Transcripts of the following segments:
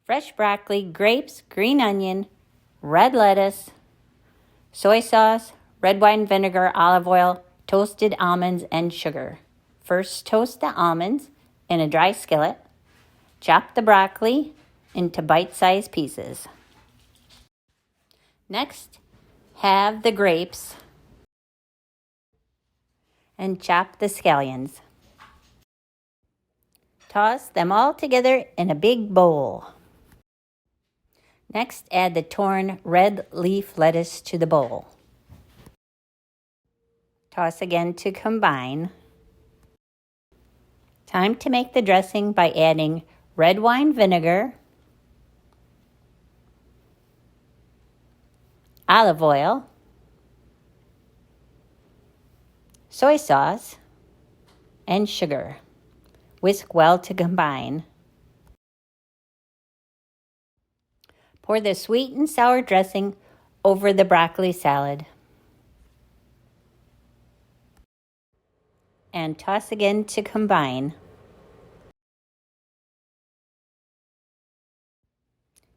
fresh broccoli, grapes, green onion, red lettuce, soy sauce, red wine vinegar, olive oil, toasted almonds, and sugar. First, toast the almonds in a dry skillet. Chop the broccoli into bite-sized pieces. Next, have the grapes and chop the scallions. Toss them all together in a big bowl. Next, add the torn red leaf lettuce to the bowl. Toss again to combine. Time to make the dressing by adding red wine vinegar, olive oil, soy sauce, and sugar. Whisk well to combine. Pour the sweet and sour dressing over the broccoli salad. And toss again to combine.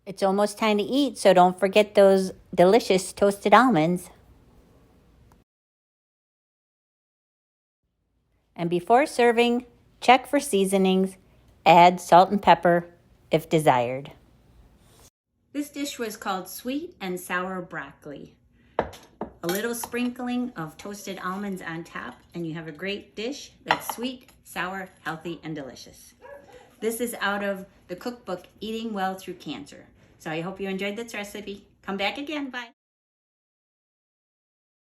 It's almost time to eat, so don't forget those delicious toasted almonds. And before serving, check for seasonings. Add salt and pepper if desired. This dish was called sweet and sour broccoli. A little sprinkling of toasted almonds on top, and you have a great dish that's sweet, sour, healthy, and delicious. This is out of the cookbook, Eating Well Through Cancer. So I hope you enjoyed this recipe. Come back again. Bye.